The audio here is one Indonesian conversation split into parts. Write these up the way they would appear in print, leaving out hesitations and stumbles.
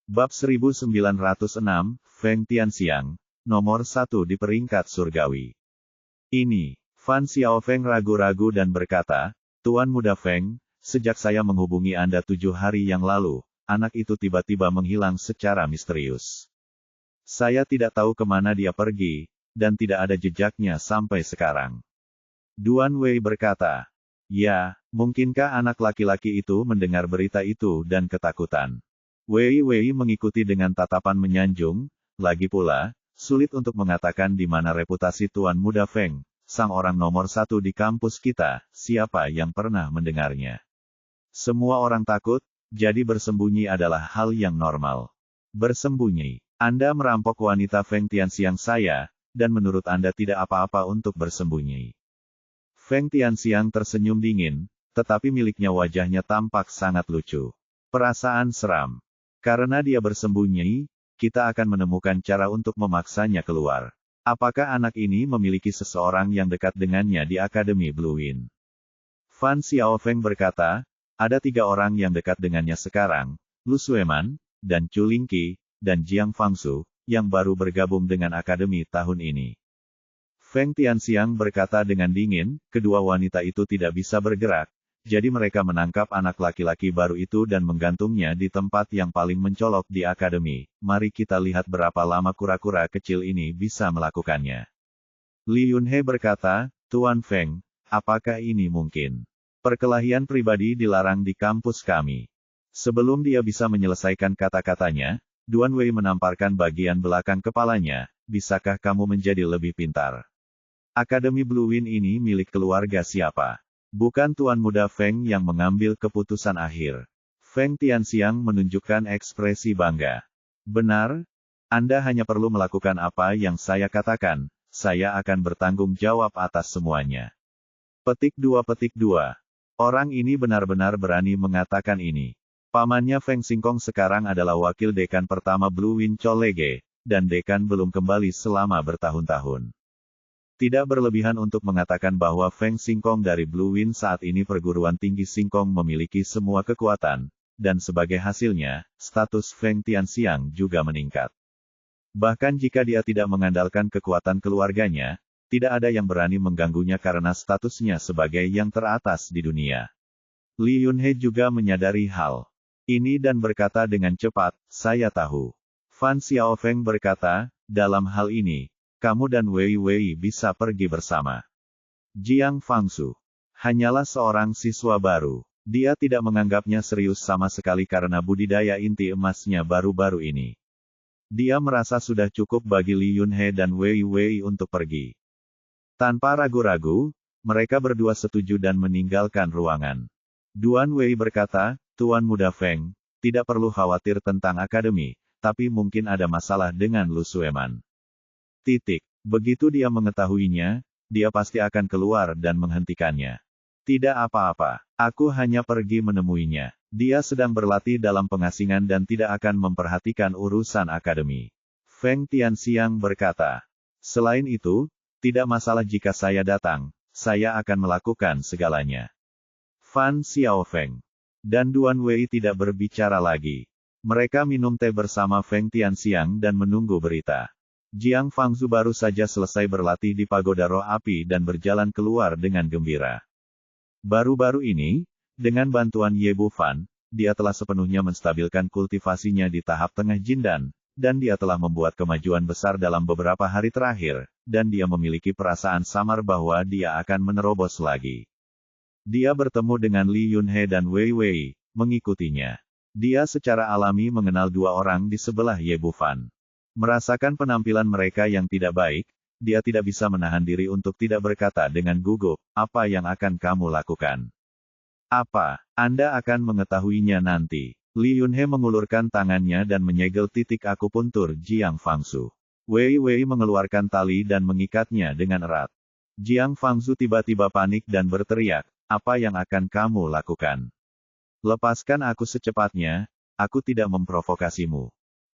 Bab 1906, Feng Tianxiang, nomor 1 di peringkat surgawi. Ini, Fan Xiaofeng ragu-ragu dan berkata, Tuan Muda Feng, sejak saya menghubungi Anda 7 hari yang lalu, anak itu tiba-tiba menghilang secara misterius. Saya tidak tahu kemana dia pergi, dan tidak ada jejaknya sampai sekarang. Duan Wei berkata, ya, mungkinkah anak laki-laki itu mendengar berita itu dan ketakutan? Wei mengikuti dengan tatapan menyanjung, lagi pula, sulit untuk mengatakan di mana reputasi Tuan Muda Feng, sang orang nomor 1 di kampus kita, siapa yang pernah mendengarnya. Semua orang takut, jadi bersembunyi adalah hal yang normal. Bersembunyi. Anda merampok wanita Feng Tianxiang saya, dan menurut Anda tidak apa-apa untuk bersembunyi. Feng Tianxiang tersenyum dingin, tetapi miliknya wajahnya tampak sangat lucu. Perasaan seram. Karena dia bersembunyi, kita akan menemukan cara untuk memaksanya keluar. Apakah anak ini memiliki seseorang yang dekat dengannya di Akademi Blue Wind? Fan Xiaofeng berkata, ada 3 orang yang dekat dengannya sekarang, Lu Sueman, dan Chu Lingqi, dan Jiang Fangsu, yang baru bergabung dengan Akademi tahun ini. Feng Tianxiang berkata dengan dingin, kedua wanita itu tidak bisa bergerak, jadi mereka menangkap anak laki-laki baru itu dan menggantungnya di tempat yang paling mencolok di akademi. Mari kita lihat berapa lama kura-kura kecil ini bisa melakukannya. Li Yunhe berkata, Tuan Feng, apakah ini mungkin? Perkelahian pribadi dilarang di kampus kami. Sebelum dia bisa menyelesaikan kata-katanya, Duan Wei menamparkan bagian belakang kepalanya, bisakah kamu menjadi lebih pintar? Akademi Blue Wind ini milik keluarga siapa? Bukan Tuan Muda Feng yang mengambil keputusan akhir. Feng Tianxiang menunjukkan ekspresi bangga. Benar? Anda hanya perlu melakukan apa yang saya katakan, saya akan bertanggung jawab atas semuanya. Petik 2. Orang ini benar-benar berani mengatakan ini. Pamannya Feng Xingkong sekarang adalah wakil dekan pertama Blue Wind College, dan dekan belum kembali selama bertahun-tahun. Tidak berlebihan untuk mengatakan bahwa Feng Xingkong dari Blue Wind saat ini perguruan tinggi Xingkong memiliki semua kekuatan, dan sebagai hasilnya, status Feng Tianxiang juga meningkat. Bahkan jika dia tidak mengandalkan kekuatan keluarganya, tidak ada yang berani mengganggunya karena statusnya sebagai yang teratas di dunia. Li Yunhe juga menyadari hal ini dan berkata dengan cepat, saya tahu. Fan Xiaofeng berkata, dalam hal ini, kamu dan Wei bisa pergi bersama. Jiang Fangsu hanyalah seorang siswa baru. Dia tidak menganggapnya serius sama sekali karena budidaya inti emasnya baru-baru ini. Dia merasa sudah cukup bagi Li Yunhe dan Wei untuk pergi. Tanpa ragu-ragu, mereka berdua setuju dan meninggalkan ruangan. Duan Wei berkata, Tuan Muda Feng, tidak perlu khawatir tentang akademi, tapi mungkin ada masalah dengan Lu Sueman. Begitu dia mengetahuinya, dia pasti akan keluar dan menghentikannya. Tidak apa-apa, aku hanya pergi menemuinya. Dia sedang berlatih dalam pengasingan dan tidak akan memperhatikan urusan akademi. Feng Tianxiang berkata, selain itu, tidak masalah jika saya datang, saya akan melakukan segalanya. Fan Xiaofeng dan Duan Wei tidak berbicara lagi. Mereka minum teh bersama Feng Tianxiang dan menunggu berita. Jiang Fangsu baru saja selesai berlatih di Pagoda Roh Api dan berjalan keluar dengan gembira. Baru-baru ini, dengan bantuan Ye Bufan, dia telah sepenuhnya menstabilkan kultivasinya di tahap tengah Jindan, dan dia telah membuat kemajuan besar dalam beberapa hari terakhir, dan dia memiliki perasaan samar bahwa dia akan menerobos lagi. Dia bertemu dengan Li Yunhe dan Wei, mengikutinya. Dia secara alami mengenal 2 orang di sebelah Ye Bufan. Merasakan penampilan mereka yang tidak baik, dia tidak bisa menahan diri untuk tidak berkata dengan gugup, apa yang akan kamu lakukan? Apa? Anda akan mengetahuinya nanti. Li Yunhe mengulurkan tangannya dan menyegel titik akupuntur Jiang Fangsu. Wei mengeluarkan tali dan mengikatnya dengan erat. Jiang Fangsu tiba-tiba panik dan berteriak, apa yang akan kamu lakukan? Lepaskan aku secepatnya, aku tidak memprovokasimu.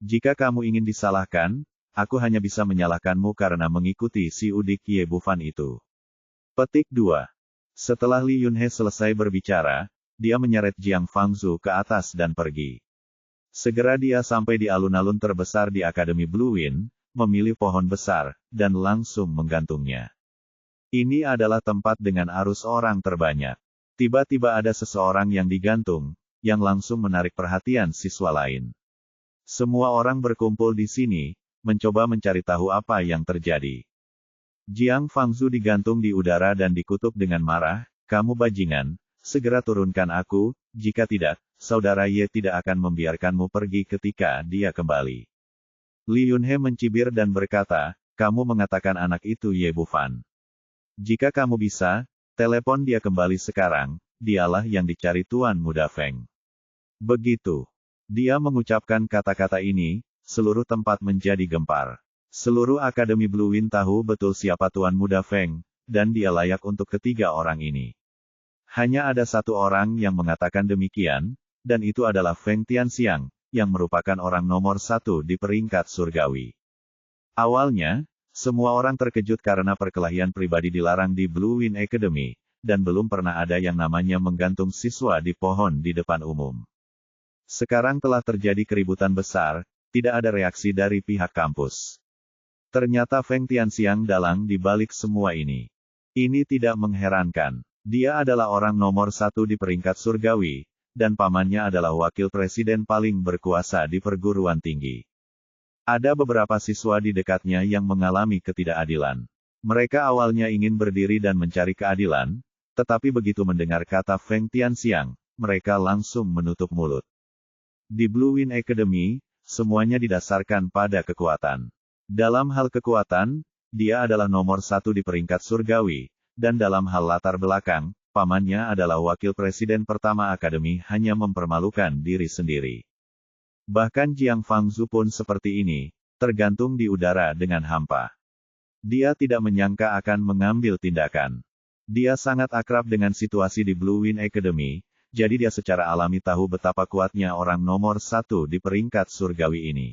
Jika kamu ingin disalahkan, aku hanya bisa menyalahkanmu karena mengikuti si udik Ye Bufan itu. Petik 2. Setelah Li Yunhe selesai berbicara, dia menyeret Jiang Fangsu ke atas dan pergi. Segera dia sampai di alun-alun terbesar di Akademi Blue Wind, memilih pohon besar, dan langsung menggantungnya. Ini adalah tempat dengan arus orang terbanyak. Tiba-tiba ada seseorang yang digantung, yang langsung menarik perhatian siswa lain. Semua orang berkumpul di sini, mencoba mencari tahu apa yang terjadi. Jiang Fangzu digantung di udara dan dikutuk dengan marah, "Kamu bajingan, segera turunkan aku, jika tidak, saudara Ye tidak akan membiarkanmu pergi ketika dia kembali." Li Yunhe mencibir dan berkata, "Kamu mengatakan anak itu Ye Bufan. Jika kamu bisa, telepon dia kembali sekarang, dialah yang dicari Tuan Muda Feng." Begitu dia mengucapkan kata-kata ini, seluruh tempat menjadi gempar. Seluruh Akademi Blue Wind tahu betul siapa Tuan Muda Feng, dan dia layak untuk ketiga orang ini. Hanya ada satu orang yang mengatakan demikian, dan itu adalah Feng Tianxiang, yang merupakan orang nomor 1 di peringkat surgawi. Awalnya, semua orang terkejut karena perkelahian pribadi dilarang di Blue Wind Academy, dan belum pernah ada yang namanya menggantung siswa di pohon di depan umum. Sekarang telah terjadi keributan besar, tidak ada reaksi dari pihak kampus. Ternyata Feng Tianxiang dalang di balik semua ini. Ini tidak mengherankan. Dia adalah orang nomor 1 di peringkat surgawi, dan pamannya adalah wakil presiden paling berkuasa di perguruan tinggi. Ada beberapa siswa di dekatnya yang mengalami ketidakadilan. Mereka awalnya ingin berdiri dan mencari keadilan, tetapi begitu mendengar kata Feng Tianxiang, mereka langsung menutup mulut. Di Blue Wind Academy, semuanya didasarkan pada kekuatan. Dalam hal kekuatan, dia adalah nomor 1 di peringkat surgawi, dan dalam hal latar belakang, pamannya adalah wakil presiden pertama akademi hanya mempermalukan diri sendiri. Bahkan Jiang Fangzu pun seperti ini, tergantung di udara dengan hampa. Dia tidak menyangka akan mengambil tindakan. Dia sangat akrab dengan situasi di Blue Wind Academy, jadi dia secara alami tahu betapa kuatnya orang nomor 1 di peringkat surgawi ini.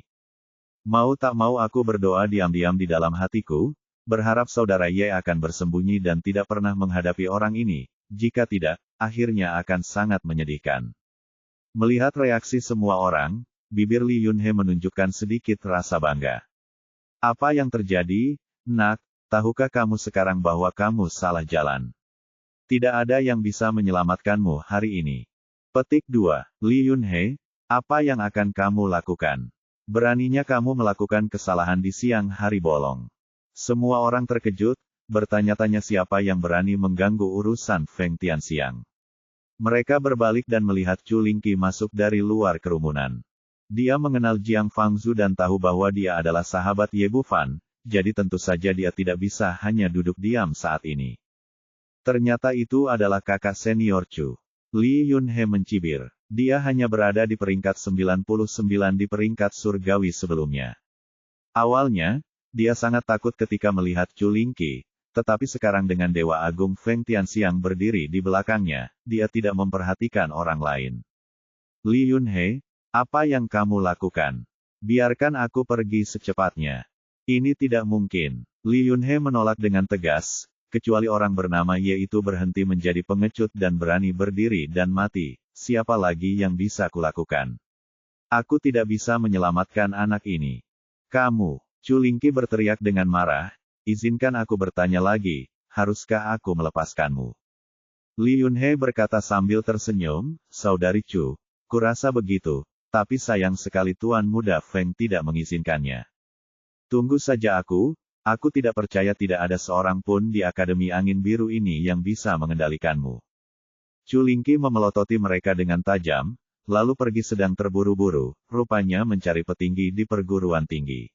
Mau tak mau aku berdoa diam-diam di dalam hatiku, berharap saudara Ye akan bersembunyi dan tidak pernah menghadapi orang ini, jika tidak, akhirnya akan sangat menyedihkan. Melihat reaksi semua orang, bibir Li Yunhe menunjukkan sedikit rasa bangga. "Apa yang terjadi, Nak? Tahukah kamu sekarang bahwa kamu salah jalan? Tidak ada yang bisa menyelamatkanmu hari ini." Petik 2. Li Yunhe, apa yang akan kamu lakukan? Beraninya kamu melakukan kesalahan di siang hari bolong. Semua orang terkejut, bertanya-tanya siapa yang berani mengganggu urusan Feng Tianxiang. Mereka berbalik dan melihat Chu Lingqi masuk dari luar kerumunan. Dia mengenal Jiang Fangzu dan tahu bahwa dia adalah sahabat Ye Bufan, jadi tentu saja dia tidak bisa hanya duduk diam saat ini. Ternyata itu adalah kakak senior Chu. Li Yunhe mencibir. Dia hanya berada di peringkat 99 di peringkat surgawi sebelumnya. Awalnya, dia sangat takut ketika melihat Chu Lingqi, tetapi sekarang dengan Dewa Agung Feng Tianxiang berdiri di belakangnya, dia tidak memperhatikan orang lain. "Li Yunhe, apa yang kamu lakukan? Biarkan aku pergi secepatnya." "Ini tidak mungkin." Li Yunhe menolak dengan tegas, kecuali orang bernama Ye itu berhenti menjadi pengecut dan berani berdiri dan mati, siapa lagi yang bisa kulakukan? Aku tidak bisa menyelamatkan anak ini. "Kamu!" Chu Lingqi berteriak dengan marah, "Izinkan aku bertanya lagi, haruskah aku melepaskanmu?" Li Yunhe berkata sambil tersenyum, "Saudari Chu, kurasa begitu, tapi sayang sekali Tuan Muda Feng tidak mengizinkannya. Tunggu saja aku tidak percaya tidak ada seorang pun di Akademi Angin Biru ini yang bisa mengendalikanmu." Chu Lingqi memelototi mereka dengan tajam, lalu pergi sedang terburu-buru, rupanya mencari petinggi di perguruan tinggi.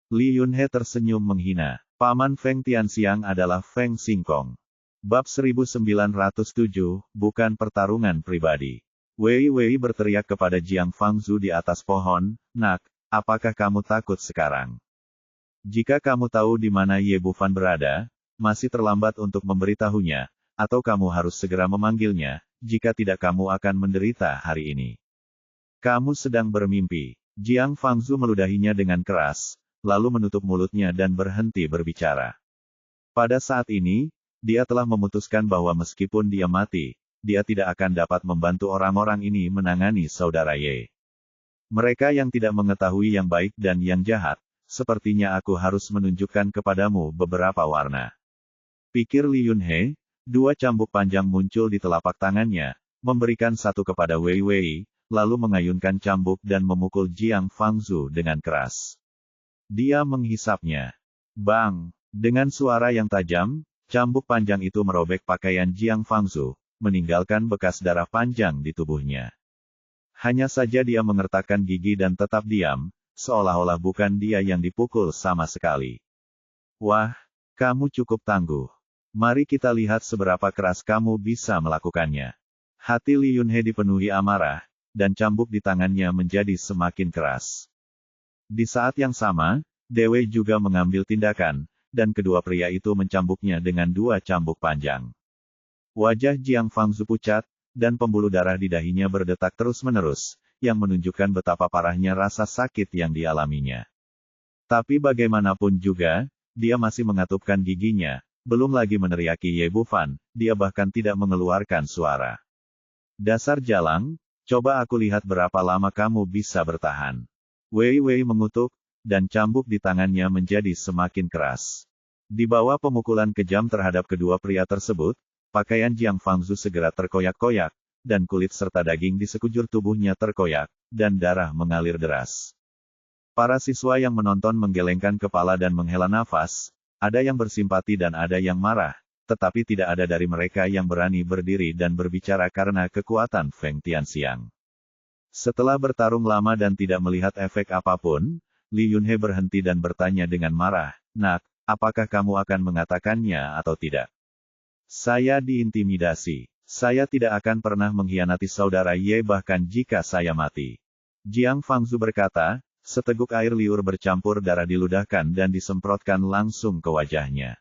Li Yunhe tersenyum menghina. Paman Feng Tianxiang adalah Feng Xingkong. Bab 1907, bukan pertarungan pribadi. Wei Wei berteriak kepada Jiang Fangzu di atas pohon, "Nak, apakah kamu takut sekarang? Jika kamu tahu di mana Ye Bufan berada, masih terlambat untuk memberitahunya, atau kamu harus segera memanggilnya, jika tidak kamu akan menderita hari ini. Kamu sedang bermimpi." Jiang Fangzu meludahinya dengan keras, lalu menutup mulutnya dan berhenti berbicara. Pada saat ini, dia telah memutuskan bahwa meskipun dia mati, dia tidak akan dapat membantu orang-orang ini menangani saudara Ye. Mereka yang tidak mengetahui yang baik dan yang jahat, sepertinya aku harus menunjukkan kepadamu beberapa warna. Pikir Li Yunhe, dua cambuk panjang muncul di telapak tangannya, memberikan satu kepada Wei Wei, lalu mengayunkan cambuk dan memukul Jiang Fangzu dengan keras. Dia menghisapnya. Bang! Dengan suara yang tajam, cambuk panjang itu merobek pakaian Jiang Fangzu, meninggalkan bekas darah panjang di tubuhnya. Hanya saja dia mengertakkan gigi dan tetap diam, seolah-olah bukan dia yang dipukul sama sekali. Wah, kamu cukup tangguh. Mari kita lihat seberapa keras kamu bisa melakukannya. Hati Li Yunhe dipenuhi amarah, dan cambuk di tangannya menjadi semakin keras. Di saat yang sama, Dewi juga mengambil tindakan, dan kedua pria itu mencambuknya dengan dua cambuk panjang. Wajah Jiang Fangzu pucat, dan pembuluh darah di dahinya berdetak terus-menerus, yang menunjukkan betapa parahnya rasa sakit yang dialaminya. Tapi bagaimanapun juga, dia masih mengatupkan giginya, belum lagi meneriaki Ye Bufan, dia bahkan tidak mengeluarkan suara. Dasar jalang, coba aku lihat berapa lama kamu bisa bertahan. Wei Wei mengutuk, dan cambuk di tangannya menjadi semakin keras. Di bawah pemukulan kejam terhadap kedua pria tersebut, pakaian Jiang Fangzu segera terkoyak-koyak, dan kulit serta daging di sekujur tubuhnya terkoyak, dan darah mengalir deras. Para siswa yang menonton menggelengkan kepala dan menghela nafas, ada yang bersimpati dan ada yang marah, tetapi tidak ada dari mereka yang berani berdiri dan berbicara karena kekuatan Feng Tianxiang. Setelah bertarung lama dan tidak melihat efek apapun, Li Yunhe berhenti dan bertanya dengan marah, "Nak, apakah kamu akan mengatakannya atau tidak?" "Saya diintimidasi. Saya tidak akan pernah mengkhianati saudara Ye bahkan jika saya mati." Jiang Fangzu berkata, seteguk air liur bercampur darah diludahkan dan disemprotkan langsung ke wajahnya.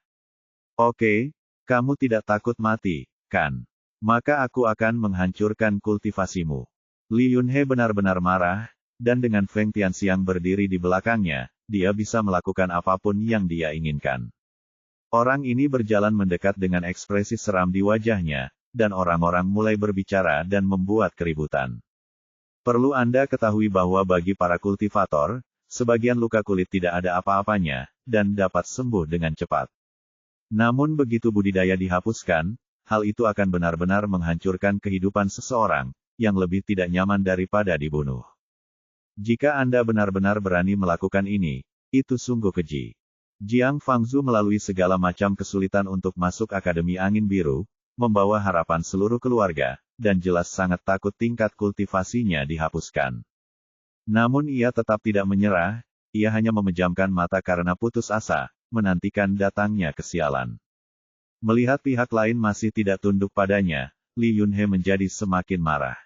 "Oke, kamu tidak takut mati, kan? Maka aku akan menghancurkan kultivasimu." Li Yunhe benar-benar marah, dan dengan Feng Tianxiang berdiri di belakangnya, dia bisa melakukan apapun yang dia inginkan. Orang ini berjalan mendekat dengan ekspresi seram di wajahnya, dan orang-orang mulai berbicara dan membuat keributan. Perlu Anda ketahui bahwa bagi para kultivator, sebagian luka kulit tidak ada apa-apanya, dan dapat sembuh dengan cepat. Namun begitu budidaya dihapuskan, hal itu akan benar-benar menghancurkan kehidupan seseorang, yang lebih tidak nyaman daripada dibunuh. Jika Anda benar-benar berani melakukan ini, itu sungguh keji. Jiang Fangzu melalui segala macam kesulitan untuk masuk Akademi Angin Biru, membawa harapan seluruh keluarga, dan jelas sangat takut tingkat kultivasinya dihapuskan. Namun ia tetap tidak menyerah, ia hanya memejamkan mata karena putus asa, menantikan datangnya kesialan. Melihat pihak lain masih tidak tunduk padanya, Li Yunhe menjadi semakin marah.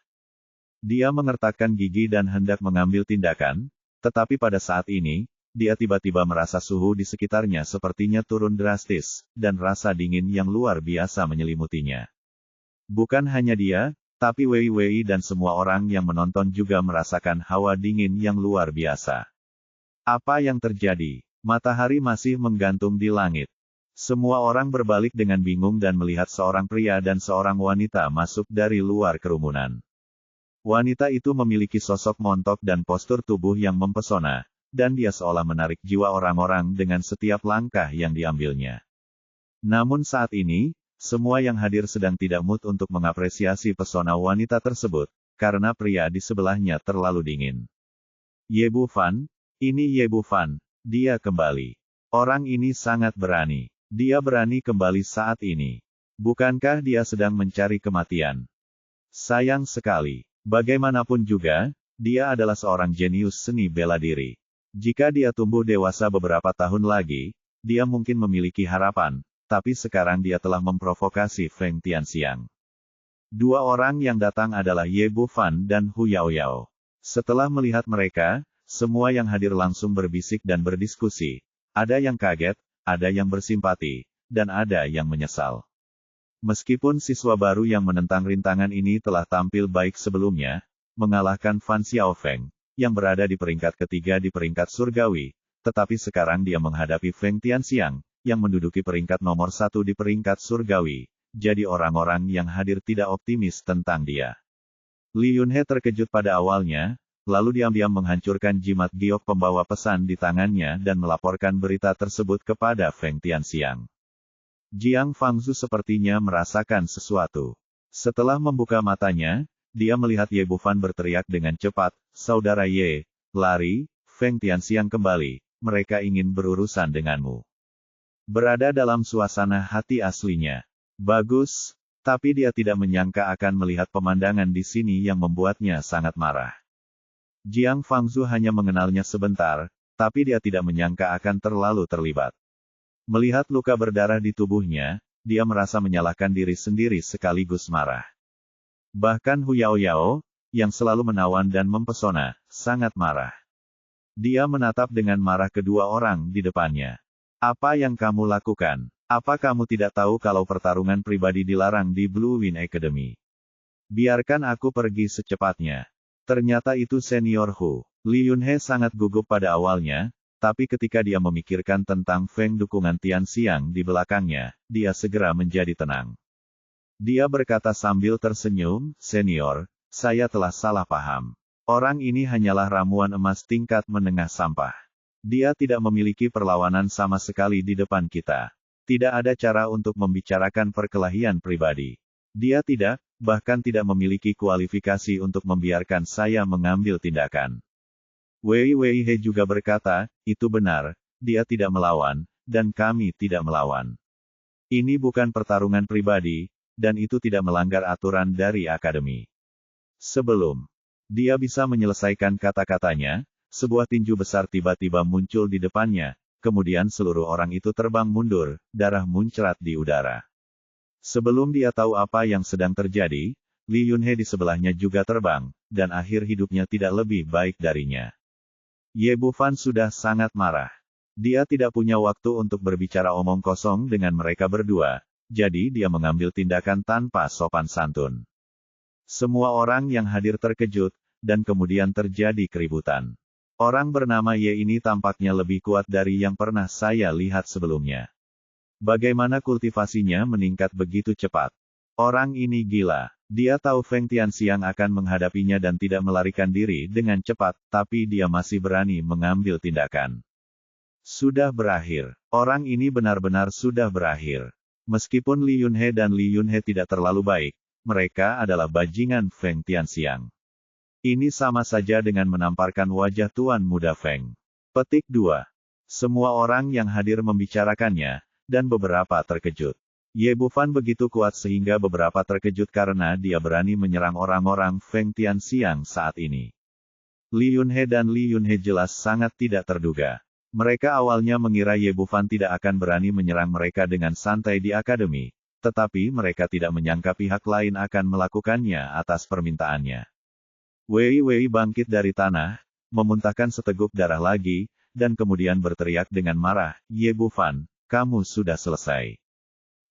Dia mengertakkan gigi dan hendak mengambil tindakan, tetapi pada saat ini, dia tiba-tiba merasa suhu di sekitarnya sepertinya turun drastis, dan rasa dingin yang luar biasa menyelimutinya. Bukan hanya dia, tapi Wei Wei dan semua orang yang menonton juga merasakan hawa dingin yang luar biasa. Apa yang terjadi? Matahari masih menggantung di langit. Semua orang berbalik dengan bingung dan melihat seorang pria dan seorang wanita masuk dari luar kerumunan. Wanita itu memiliki sosok montok dan postur tubuh yang mempesona, dan dia seolah menarik jiwa orang-orang dengan setiap langkah yang diambilnya. Namun saat ini, semua yang hadir sedang tidak mood untuk mengapresiasi pesona wanita tersebut, karena pria di sebelahnya terlalu dingin. Ye Bufan, ini Ye Bufan, dia kembali. Orang ini sangat berani. Dia berani kembali saat ini. Bukankah dia sedang mencari kematian? Sayang sekali. Bagaimanapun juga, dia adalah seorang jenius seni bela diri. Jika dia tumbuh dewasa beberapa tahun lagi, dia mungkin memiliki harapan, tapi sekarang dia telah memprovokasi Feng Tianxiang. Dua orang yang datang adalah Ye Bufan dan Hu Yaoyao. Setelah melihat mereka, semua yang hadir langsung berbisik dan berdiskusi. Ada yang kaget, ada yang bersimpati, dan ada yang menyesal. Meskipun siswa baru yang menentang rintangan ini telah tampil baik sebelumnya, mengalahkan Fan Xiaofeng, yang berada di peringkat ketiga di peringkat surgawi, tetapi sekarang dia menghadapi Feng Tianxiang, yang menduduki peringkat nomor 1 di peringkat surgawi, jadi orang-orang yang hadir tidak optimis tentang dia. Li Yunhe terkejut pada awalnya, lalu diam-diam menghancurkan jimat giok pembawa pesan di tangannya dan melaporkan berita tersebut kepada Feng Tianxiang. Jiang Fangzu sepertinya merasakan sesuatu. Setelah membuka matanya, dia melihat Ye Bufan berteriak dengan cepat, "Saudara Ye, lari!" Feng Tianxiang kembali, "Mereka ingin berurusan denganmu." Berada dalam suasana hati aslinya. Bagus, tapi dia tidak menyangka akan melihat pemandangan di sini yang membuatnya sangat marah. Jiang Fangzu hanya mengenalnya sebentar, tapi dia tidak menyangka akan terlalu terlibat. Melihat luka berdarah di tubuhnya, dia merasa menyalahkan diri sendiri sekaligus marah. Bahkan Hu Yaoyao, yang selalu menawan dan mempesona, sangat marah. Dia menatap dengan marah kedua orang di depannya. "Apa yang kamu lakukan? Apa kamu tidak tahu kalau pertarungan pribadi dilarang di Blue Wind Academy? Biarkan aku pergi secepatnya." Ternyata itu senior Hu. Li Yunhe sangat gugup pada awalnya, tapi ketika dia memikirkan tentang Feng dukungan Tianxiang di belakangnya, dia segera menjadi tenang. Dia berkata sambil tersenyum, "Senior, saya telah salah paham. Orang ini hanyalah ramuan emas tingkat menengah sampah. Dia tidak memiliki perlawanan sama sekali di depan kita. Tidak ada cara untuk membicarakan perkelahian pribadi. Dia bahkan tidak memiliki kualifikasi untuk membiarkan saya mengambil tindakan." Wei He juga berkata, "Itu benar, dia tidak melawan, dan kami tidak melawan. Ini bukan pertarungan pribadi, dan itu tidak melanggar aturan dari akademi." Sebelum dia bisa menyelesaikan kata-katanya, sebuah tinju besar tiba-tiba muncul di depannya, kemudian seluruh orang itu terbang mundur, darah muncrat di udara. Sebelum dia tahu apa yang sedang terjadi, Li Yunhe di sebelahnya juga terbang, dan akhir hidupnya tidak lebih baik darinya. Ye Bufan sudah sangat marah. Dia tidak punya waktu untuk berbicara omong kosong dengan mereka berdua, jadi dia mengambil tindakan tanpa sopan santun. Semua orang yang hadir terkejut, dan kemudian terjadi keributan. Orang bernama Ye ini tampaknya lebih kuat dari yang pernah saya lihat sebelumnya. Bagaimana kultivasinya meningkat begitu cepat? Orang ini gila. Dia tahu Feng Tianxiang akan menghadapinya dan tidak melarikan diri dengan cepat, tapi dia masih berani mengambil tindakan. Sudah berakhir. Orang ini benar-benar sudah berakhir. Meskipun Li Yunhe dan Li Yunhe tidak terlalu baik, mereka adalah bajingan Feng Tianxiang. Ini sama saja dengan menamparkan wajah Tuan Muda Feng. Petik 2. Semua orang yang hadir membicarakannya, dan beberapa terkejut. Ye Bufan begitu kuat sehingga beberapa terkejut karena dia berani menyerang orang-orang Feng Tianxiang saat ini. Li Yunhe dan Li Yunhe jelas sangat tidak terduga. Mereka awalnya mengira Ye Bufan tidak akan berani menyerang mereka dengan santai di akademi, tetapi mereka tidak menyangka pihak lain akan melakukannya atas permintaannya. Wei bangkit dari tanah, memuntahkan seteguk darah lagi, dan kemudian berteriak dengan marah, "Ye Bufan, kamu sudah selesai.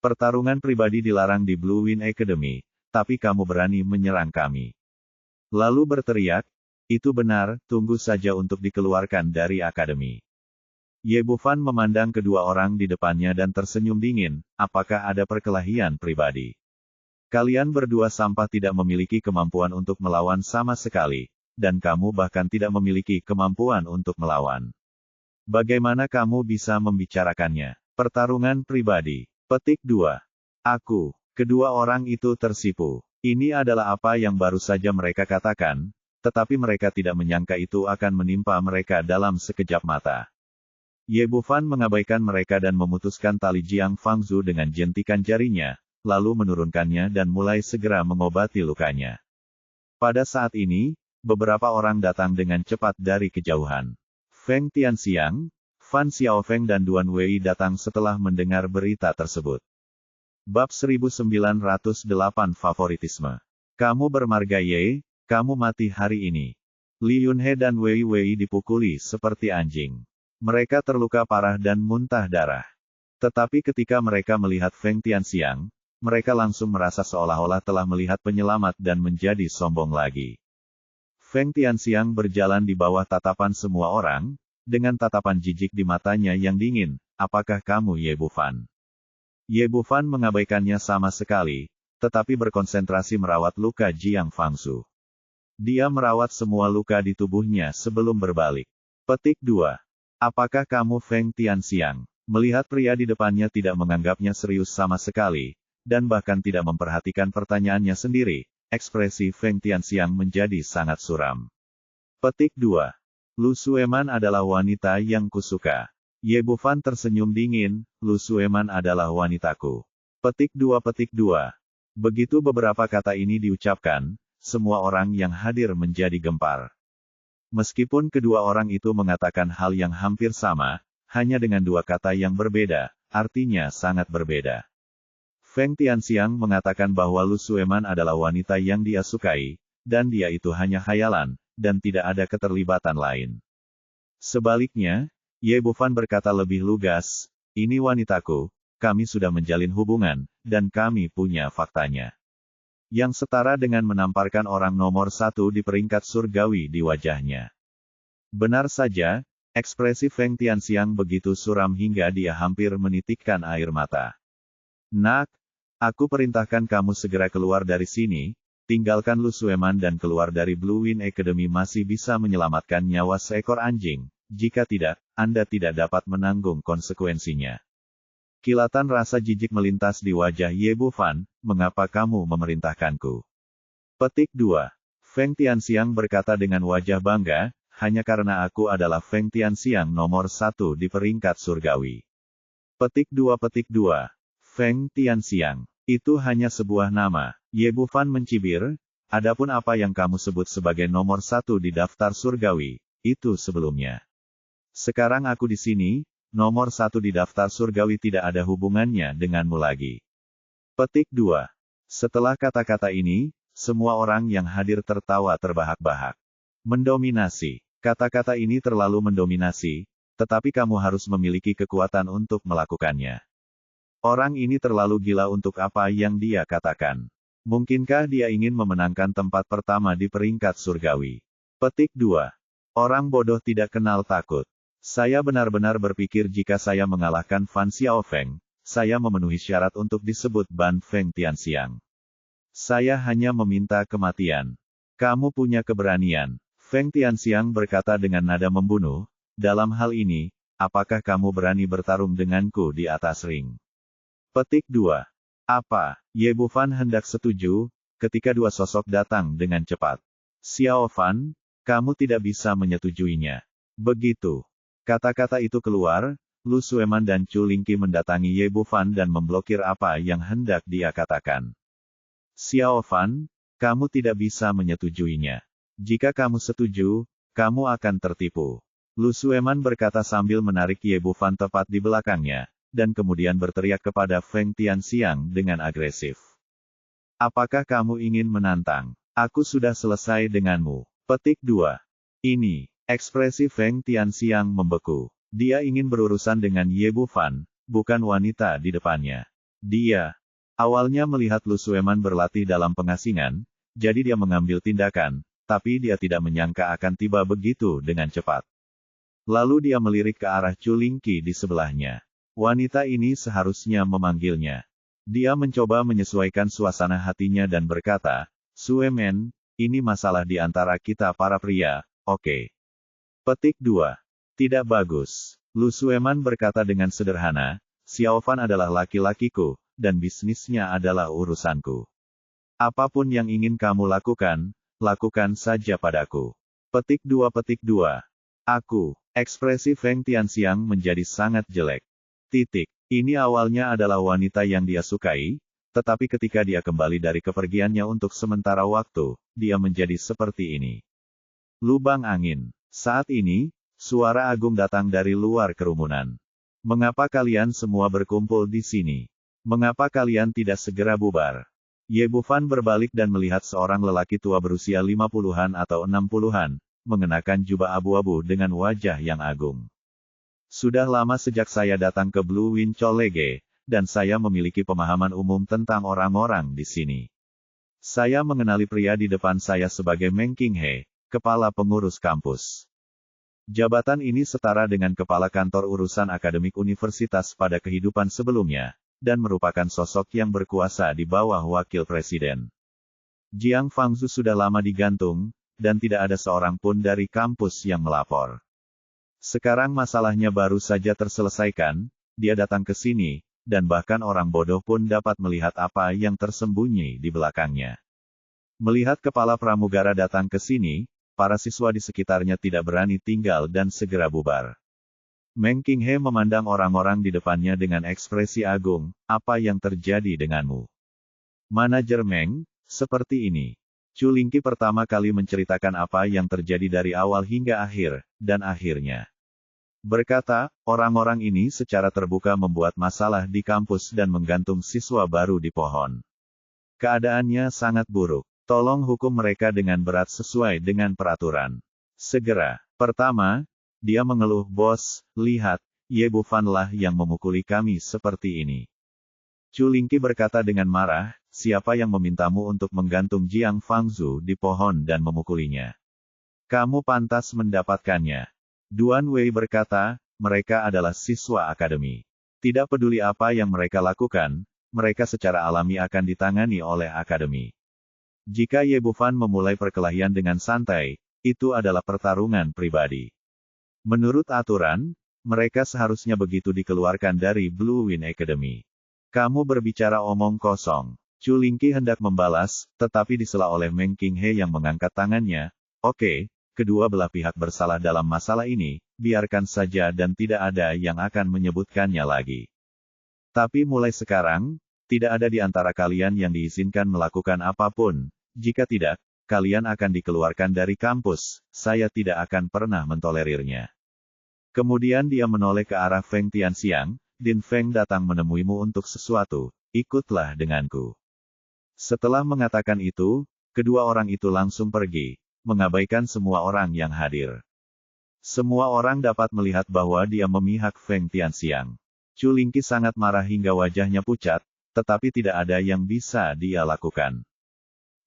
Pertarungan pribadi dilarang di Blue Wind Academy, tapi kamu berani menyerang kami." Lalu berteriak, "Itu benar, tunggu saja untuk dikeluarkan dari akademi." Ye Bufan memandang kedua orang di depannya dan tersenyum dingin, "Apakah ada perkelahian pribadi? Kalian berdua sampah tidak memiliki kemampuan untuk melawan sama sekali, dan kamu bahkan tidak memiliki kemampuan untuk melawan. Bagaimana kamu bisa membicarakannya? Pertarungan pribadi." Petik 2. Aku. Kedua orang itu tersipu. Ini adalah apa yang baru saja mereka katakan, tetapi mereka tidak menyangka itu akan menimpa mereka dalam sekejap mata. Ye Bufan mengabaikan mereka dan memutuskan tali Jiang Fangzu dengan jentikan jarinya, lalu menurunkannya dan mulai segera mengobati lukanya. Pada saat ini, beberapa orang datang dengan cepat dari kejauhan. Feng Tianxiang, Fan Xiaofeng dan Duan Wei datang setelah mendengar berita tersebut. Bab 1908 Favoritisme. Kamu bermarga Ye, kamu mati hari ini. Li Yunhe dan Wei dipukuli seperti anjing. Mereka terluka parah dan muntah darah. Tetapi ketika mereka melihat Feng Tianxiang, mereka langsung merasa seolah-olah telah melihat penyelamat dan menjadi sombong lagi. Feng Tianxiang berjalan di bawah tatapan semua orang, dengan tatapan jijik di matanya yang dingin, "Apakah kamu Ye Bufan?" Ye Bufan mengabaikannya sama sekali, tetapi berkonsentrasi merawat luka Jiang Fangzu. Dia merawat semua luka di tubuhnya sebelum berbalik. Petik 2. Apakah kamu Feng Tianxiang? Melihat pria di depannya tidak menganggapnya serius sama sekali, dan bahkan tidak memperhatikan pertanyaannya sendiri, ekspresi Feng Tianxiang menjadi sangat suram. Petik 2. Lu Sueman adalah wanita yang kusuka. Ye Bufan tersenyum dingin, Lu Sueman adalah wanitaku. Petik 2. Begitu beberapa kata ini diucapkan, semua orang yang hadir menjadi gempar. Meskipun kedua orang itu mengatakan hal yang hampir sama, hanya dengan dua kata yang berbeda, artinya sangat berbeda. Feng Tianxiang mengatakan bahwa Lu Sueman adalah wanita yang dia sukai, dan dia itu hanya khayalan, dan tidak ada keterlibatan lain. Sebaliknya, Ye Bufan berkata lebih lugas, ini wanitaku, kami sudah menjalin hubungan, dan kami punya faktanya. Yang setara dengan menamparkan orang nomor 1 di peringkat surgawi di wajahnya. Benar saja, ekspresi Feng Tianxiang begitu suram hingga dia hampir menitikkan air mata. Nak, aku perintahkan kamu segera keluar dari sini, tinggalkan Lu Sueman dan keluar dari Blue Wind Academy masih bisa menyelamatkan nyawa seekor anjing, jika tidak, Anda tidak dapat menanggung konsekuensinya. Kilatan rasa jijik melintas di wajah Ye Bufan, mengapa kamu memerintahkanku? Petik 2. Feng Tianxiang berkata dengan wajah bangga, hanya karena aku adalah Feng Tianxiang nomor 1 di peringkat surgawi. Petik 2. Feng Tianxiang. Itu hanya sebuah nama. Ye Bufan mencibir, adapun apa yang kamu sebut sebagai nomor 1 di daftar surgawi, itu sebelumnya. Sekarang aku di sini, nomor 1 di daftar surgawi tidak ada hubungannya denganmu lagi. Petik 2. Setelah kata-kata ini, semua orang yang hadir tertawa terbahak-bahak. Mendominasi. Kata-kata ini terlalu mendominasi, tetapi kamu harus memiliki kekuatan untuk melakukannya. Orang ini terlalu gila untuk apa yang dia katakan. Mungkinkah dia ingin memenangkan tempat pertama di peringkat surgawi? Petik 2. Orang bodoh tidak kenal takut. Saya benar-benar berpikir jika saya mengalahkan Fan Xiaofeng, saya memenuhi syarat untuk disebut Ban Feng Tianxiang. Saya hanya meminta kematian. Kamu punya keberanian. Feng Tianxiang berkata dengan nada membunuh, dalam hal ini, apakah kamu berani bertarung denganku di atas ring? Petik 2. Apa? Ye Bufan hendak setuju, ketika dua sosok datang dengan cepat. Xiao Fan, kamu tidak bisa menyetujuinya. Begitu. Kata-kata itu keluar, Lu Sueman dan Chu Lingqi mendatangi Ye Bufan dan memblokir apa yang hendak dia katakan. Xiao Fan, kamu tidak bisa menyetujuinya. Jika kamu setuju, kamu akan tertipu. Lu Sueman berkata sambil menarik Ye Bufan tepat di belakangnya, dan kemudian berteriak kepada Feng Tianxiang dengan agresif. Apakah kamu ingin menantang? Aku sudah selesai denganmu. Petik 2. Ini. Ekspresi Feng Tianxiang membeku. Dia ingin berurusan dengan Ye Bufan, bukan wanita di depannya. Dia awalnya melihat Lu Sueman berlatih dalam pengasingan, jadi dia mengambil tindakan, tapi dia tidak menyangka akan tiba begitu dengan cepat. Lalu dia melirik ke arah Chu Lingqi di sebelahnya. Wanita ini seharusnya memanggilnya. Dia mencoba menyesuaikan suasana hatinya dan berkata, Sueman, ini masalah di antara kita para pria, oke. Petik 2. Tidak bagus. Lu Sueman berkata dengan sederhana, Xiao Fan adalah laki-lakiku, dan bisnisnya adalah urusanku. Apapun yang ingin kamu lakukan, lakukan saja padaku. Petik 2. Aku. Ekspresi Feng Tianxiang menjadi sangat jelek. Ini awalnya adalah wanita yang dia sukai, tetapi ketika dia kembali dari kepergiannya untuk sementara waktu, dia menjadi seperti ini. Lubang angin. Saat ini, suara agung datang dari luar kerumunan. Mengapa kalian semua berkumpul di sini? Mengapa kalian tidak segera bubar? Ye Bufan berbalik dan melihat seorang lelaki tua berusia 50-an atau 60-an, mengenakan jubah abu-abu dengan wajah yang agung. Sudah lama sejak saya datang ke Blue Wind College, dan saya memiliki pemahaman umum tentang orang-orang di sini. Saya mengenali pria di depan saya sebagai Meng Qinghe, kepala pengurus kampus. Jabatan ini setara dengan kepala kantor urusan akademik universitas pada kehidupan sebelumnya, dan merupakan sosok yang berkuasa di bawah wakil presiden. Jiang Fangzhu sudah lama digantung, dan tidak ada seorang pun dari kampus yang melapor. Sekarang masalahnya baru saja terselesaikan, dia datang ke sini, dan bahkan orang bodoh pun dapat melihat apa yang tersembunyi di belakangnya. Melihat kepala pramugara datang ke sini, para siswa di sekitarnya tidak berani tinggal dan segera bubar. Meng Qinghe memandang orang-orang di depannya dengan ekspresi agung, apa yang terjadi denganmu? Manajer Meng, seperti ini. Chu Lingqi pertama kali menceritakan apa yang terjadi dari awal hingga akhir, dan akhirnya. Berkata, orang-orang ini secara terbuka membuat masalah di kampus dan menggantung siswa baru di pohon. Keadaannya sangat buruk. Tolong hukum mereka dengan berat sesuai dengan peraturan. Segera. Pertama, dia mengeluh, bos, lihat, Ye Bufan lah yang memukuli kami seperti ini. Chu Lingqi berkata dengan marah, siapa yang memintamu untuk menggantung Jiang Fangzu di pohon dan memukulinya? Kamu pantas mendapatkannya. Duan Wei berkata, mereka adalah siswa akademi. Tidak peduli apa yang mereka lakukan, mereka secara alami akan ditangani oleh akademi. Jika Ye Bufan memulai perkelahian dengan santai, itu adalah pertarungan pribadi. Menurut aturan, mereka seharusnya begitu dikeluarkan dari Blue Wind Academy. Kamu berbicara omong kosong. Chu Lingqi hendak membalas, tetapi disela oleh Meng Qinghe yang mengangkat tangannya. Oke, kedua belah pihak bersalah dalam masalah ini, biarkan saja dan tidak ada yang akan menyebutkannya lagi. Tapi mulai sekarang, tidak ada di antara kalian yang diizinkan melakukan apapun. Jika tidak, kalian akan dikeluarkan dari kampus, saya tidak akan pernah mentolerirnya. Kemudian dia menoleh ke arah Feng Tianxiang, Din Feng datang menemuimu untuk sesuatu, ikutlah denganku. Setelah mengatakan itu, kedua orang itu langsung pergi, mengabaikan semua orang yang hadir. Semua orang dapat melihat bahwa dia memihak Feng Tianxiang. Chu Lingqi sangat marah hingga wajahnya pucat, tetapi tidak ada yang bisa dia lakukan.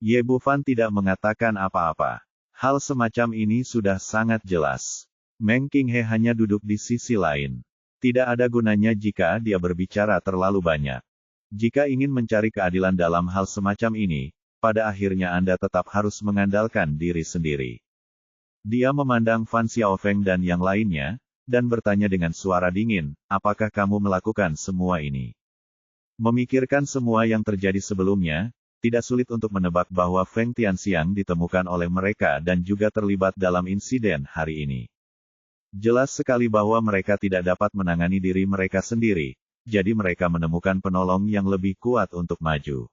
Ye Bufan tidak mengatakan apa-apa. Hal semacam ini sudah sangat jelas. Meng Qinghe hanya duduk di sisi lain. Tidak ada gunanya jika dia berbicara terlalu banyak. Jika ingin mencari keadilan dalam hal semacam ini, pada akhirnya Anda tetap harus mengandalkan diri sendiri. Dia memandang Fan Xiaofeng dan yang lainnya, dan bertanya dengan suara dingin, apakah kamu melakukan semua ini? Memikirkan semua yang terjadi sebelumnya, tidak sulit untuk menebak bahwa Feng Tianxiang ditemukan oleh mereka dan juga terlibat dalam insiden hari ini. Jelas sekali bahwa mereka tidak dapat menangani diri mereka sendiri, jadi mereka menemukan penolong yang lebih kuat untuk maju.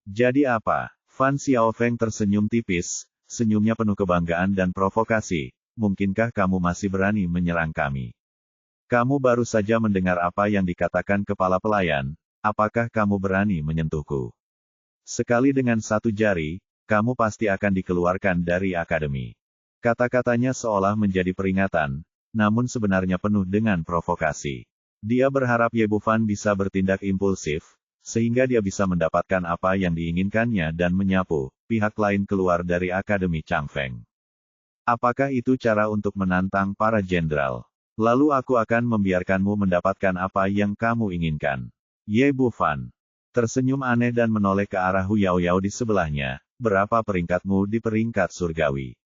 Jadi apa? Fan Xiaofeng tersenyum tipis, senyumnya penuh kebanggaan dan provokasi, mungkinkah kamu masih berani menyerang kami? Kamu baru saja mendengar apa yang dikatakan kepala pelayan, apakah kamu berani menyentuhku? Sekali dengan satu jari, kamu pasti akan dikeluarkan dari akademi. Kata-katanya seolah menjadi peringatan, namun sebenarnya penuh dengan provokasi. Dia berharap Ye Bufan bisa bertindak impulsif, sehingga dia bisa mendapatkan apa yang diinginkannya dan menyapu pihak lain keluar dari Akademi Changfeng. Apakah itu cara untuk menantang para jenderal? Lalu aku akan membiarkanmu mendapatkan apa yang kamu inginkan. Ye Bufan tersenyum aneh dan menoleh ke arah Hu Yaoyao di sebelahnya. Berapa peringkatmu di peringkat surgawi?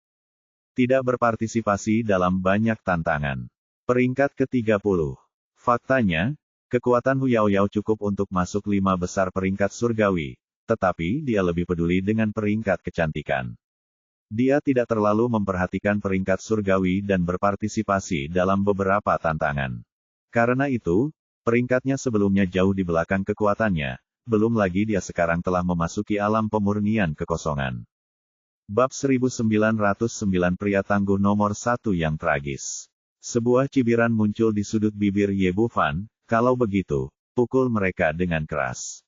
Tidak berpartisipasi dalam banyak tantangan. Peringkat ke-30. Faktanya, kekuatan Hu Yaoyao cukup untuk masuk 5 besar peringkat surgawi, tetapi dia lebih peduli dengan peringkat kecantikan. Dia tidak terlalu memperhatikan peringkat surgawi dan berpartisipasi dalam beberapa tantangan. Karena itu, peringkatnya sebelumnya jauh di belakang kekuatannya, belum lagi dia sekarang telah memasuki alam pemurnian kekosongan. Bab 1909 Pria tangguh nomor 1 yang tragis. Sebuah cibiran muncul di sudut bibir Ye Bufan, kalau begitu, pukul mereka dengan keras.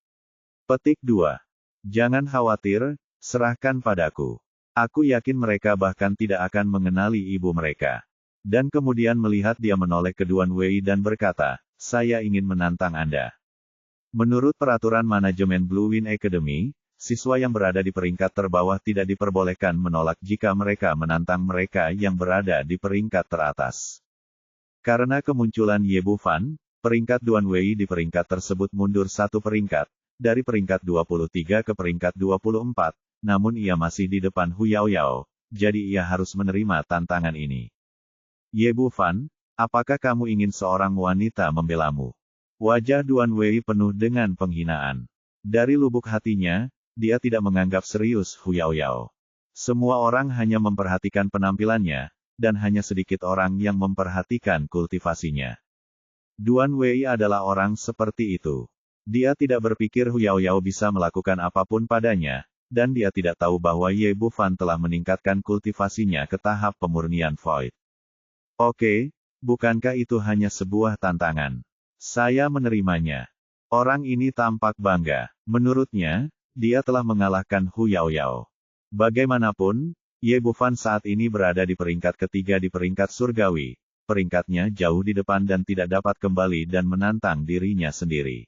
Petik 2. Jangan khawatir, serahkan padaku. Aku yakin mereka bahkan tidak akan mengenali ibu mereka. Dan kemudian melihat dia menoleh ke Duan Wei dan berkata, saya ingin menantang Anda. Menurut peraturan manajemen Blue Wind Academy, siswa yang berada di peringkat terbawah tidak diperbolehkan menolak jika mereka menantang mereka yang berada di peringkat teratas. Karena kemunculan Ye Bufan, peringkat Duan Wei di peringkat tersebut mundur 1 peringkat, dari peringkat 23 ke peringkat 24, namun ia masih di depan Hu Yaoyao, jadi ia harus menerima tantangan ini. Ye Bufan, apakah kamu ingin seorang wanita membelamu? Wajah Duan Wei penuh dengan penghinaan. Dari lubuk hatinya, dia tidak menganggap serius Hu Yaoyao. Semua orang hanya memperhatikan penampilannya, dan hanya sedikit orang yang memperhatikan kultivasinya. Duan Wei adalah orang seperti itu. Dia tidak berpikir Hu Yaoyao bisa melakukan apapun padanya, dan dia tidak tahu bahwa Ye Bufan telah meningkatkan kultivasinya ke tahap pemurnian Void. Oke, bukankah itu hanya sebuah tantangan? Saya menerimanya. Orang ini tampak bangga. Menurutnya, dia telah mengalahkan Hu Yaoyao. Bagaimanapun, Ye Bufan saat ini berada di peringkat ketiga di peringkat surgawi. Peringkatnya jauh di depan dan tidak dapat kembali dan menantang dirinya sendiri.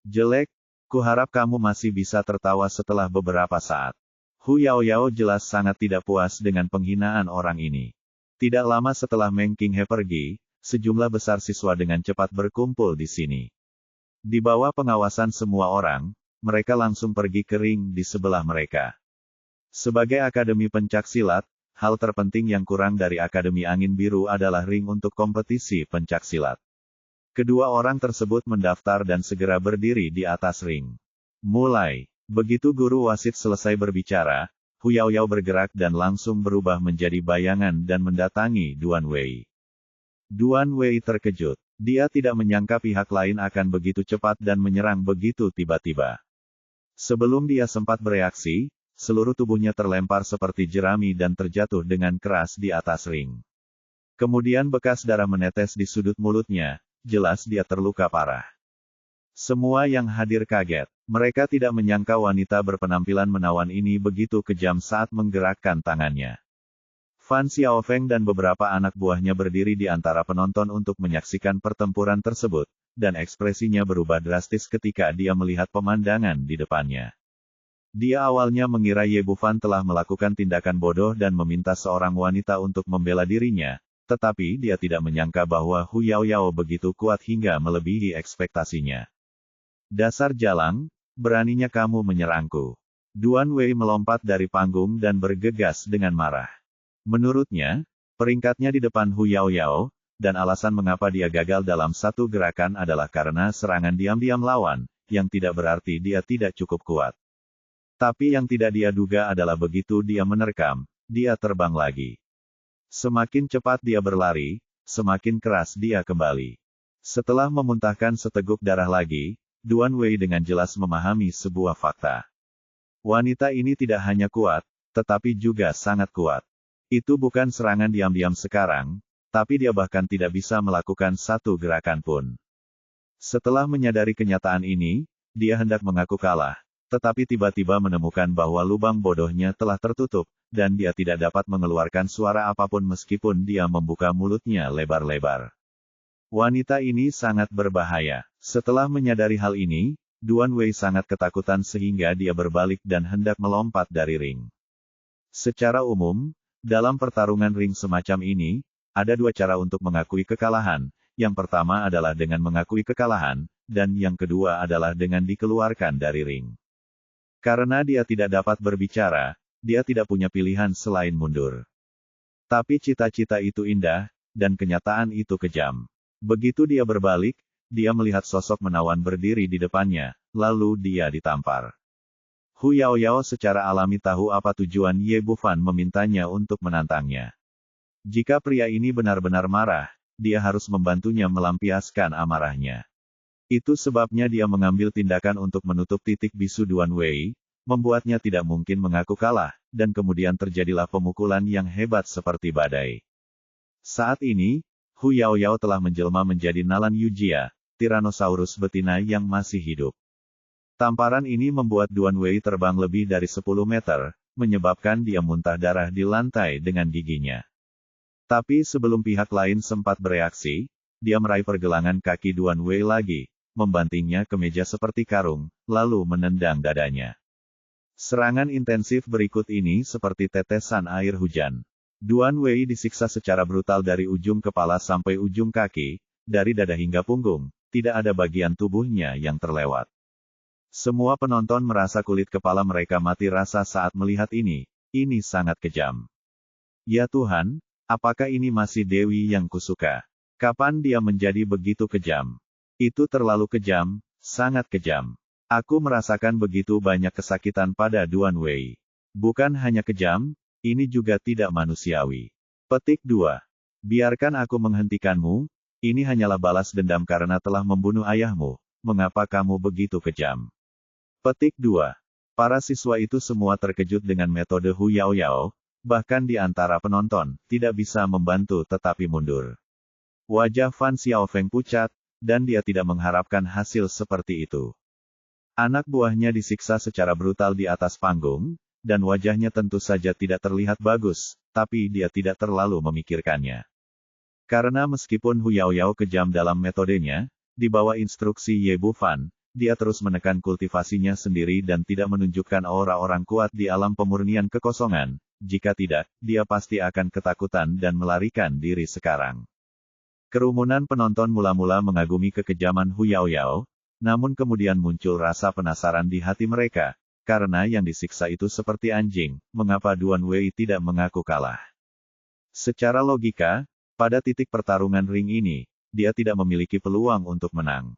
Jelek, kuharap kamu masih bisa tertawa setelah beberapa saat. Hu Yaoyao jelas sangat tidak puas dengan penghinaan orang ini. Tidak lama setelah Meng Qinghe pergi, sejumlah besar siswa dengan cepat berkumpul di sini. Di bawah pengawasan semua orang, mereka langsung pergi ke ring di sebelah mereka. Sebagai akademi pencaksilat, hal terpenting yang kurang dari Akademi Angin Biru adalah ring untuk kompetisi pencaksilat. Kedua orang tersebut mendaftar dan segera berdiri di atas ring. Mulai. Begitu guru wasit selesai berbicara, Hu Yaoyao bergerak dan langsung berubah menjadi bayangan dan mendatangi Duan Wei. Duan Wei terkejut. Dia tidak menyangka pihak lain akan begitu cepat dan menyerang begitu tiba-tiba. Sebelum dia sempat bereaksi, seluruh tubuhnya terlempar seperti jerami dan terjatuh dengan keras di atas ring. Kemudian bekas darah menetes di sudut mulutnya, jelas dia terluka parah. Semua yang hadir kaget. Mereka tidak menyangka wanita berpenampilan menawan ini begitu kejam saat menggerakkan tangannya. Fan Xiaofeng dan beberapa anak buahnya berdiri di antara penonton untuk menyaksikan pertempuran tersebut, dan ekspresinya berubah drastis ketika dia melihat pemandangan di depannya. Dia awalnya mengira Ye Bufan telah melakukan tindakan bodoh dan meminta seorang wanita untuk membela dirinya, tetapi dia tidak menyangka bahwa Hu Yaoyao begitu kuat hingga melebihi ekspektasinya. Dasar jalang, beraninya kamu menyerangku. Duan Wei melompat dari panggung dan bergegas dengan marah. Menurutnya, peringkatnya di depan Hu Yaoyao, dan alasan mengapa dia gagal dalam satu gerakan adalah karena serangan diam-diam lawan, yang tidak berarti dia tidak cukup kuat. Tapi yang tidak dia duga adalah begitu dia menerkam, dia terbang lagi. Semakin cepat dia berlari, semakin keras dia kembali. Setelah memuntahkan seteguk darah lagi, Duan Wei dengan jelas memahami sebuah fakta. Wanita ini tidak hanya kuat, tetapi juga sangat kuat. Itu bukan serangan diam-diam sekarang, tapi dia bahkan tidak bisa melakukan satu gerakan pun. Setelah menyadari kenyataan ini, dia hendak mengaku kalah. Tetapi tiba-tiba menemukan bahwa lubang bodohnya telah tertutup, dan dia tidak dapat mengeluarkan suara apapun meskipun dia membuka mulutnya lebar-lebar. Wanita ini sangat berbahaya. Setelah menyadari hal ini, Duan Wei sangat ketakutan sehingga dia berbalik dan hendak melompat dari ring. Secara umum, dalam pertarungan ring semacam ini, ada dua cara untuk mengakui kekalahan. Yang pertama adalah dengan mengakui kekalahan, dan yang kedua adalah dengan dikeluarkan dari ring. Karena dia tidak dapat berbicara, dia tidak punya pilihan selain mundur. Tapi cita-cita itu indah, dan kenyataan itu kejam. Begitu dia berbalik, dia melihat sosok menawan berdiri di depannya, lalu dia ditampar. Hu Yaoyao secara alami tahu apa tujuan Ye Bufan memintanya untuk menantangnya. Jika pria ini benar-benar marah, dia harus membantunya melampiaskan amarahnya. Itu sebabnya dia mengambil tindakan untuk menutup titik bisu Duan Wei, membuatnya tidak mungkin mengaku kalah, dan kemudian terjadilah pemukulan yang hebat seperti badai. Saat ini, Hu Yaoyao telah menjelma menjadi Nalan Yujia, Tyrannosaurus betina yang masih hidup. Tamparan ini membuat Duan Wei terbang lebih dari 10 meter, menyebabkan dia muntah darah di lantai dengan giginya. Tapi sebelum pihak lain sempat bereaksi, dia meraih pergelangan kaki Duan Wei lagi, membantingnya ke meja seperti karung, lalu menendang dadanya. Serangan intensif berikut ini seperti tetesan air hujan. Duan Wei disiksa secara brutal dari ujung kepala sampai ujung kaki, dari dada hingga punggung, tidak ada bagian tubuhnya yang terlewat. Semua penonton merasa kulit kepala mereka mati rasa saat melihat ini sangat kejam. Ya Tuhan, apakah ini masih Dewi yang kusuka? Kapan dia menjadi begitu kejam? Itu terlalu kejam, sangat kejam. Aku merasakan begitu banyak kesakitan pada Duan Wei. Bukan hanya kejam, ini juga tidak manusiawi. Petik 2. Biarkan aku menghentikanmu, ini hanyalah balas dendam karena telah membunuh ayahmu. Mengapa kamu begitu kejam? Petik 2. Para siswa itu semua terkejut dengan metode Hu Yaoyao, bahkan di antara penonton, tidak bisa membantu tetapi mundur. Wajah Fan Xiaofeng pucat, dan dia tidak mengharapkan hasil seperti itu. Anak buahnya disiksa secara brutal di atas panggung, dan wajahnya tentu saja tidak terlihat bagus, tapi dia tidak terlalu memikirkannya. Karena meskipun Hu Yaoyao kejam dalam metodenya, di bawah instruksi Ye Bufan, dia terus menekan kultivasinya sendiri dan tidak menunjukkan aura orang kuat di alam pemurnian kekosongan. Jika tidak, dia pasti akan ketakutan dan melarikan diri sekarang. Kerumunan penonton mula-mula mengagumi kekejaman Hu Yaoyao, namun kemudian muncul rasa penasaran di hati mereka, karena yang disiksa itu seperti anjing, mengapa Duan Wei tidak mengaku kalah? Secara logika, pada titik pertarungan ring ini, dia tidak memiliki peluang untuk menang.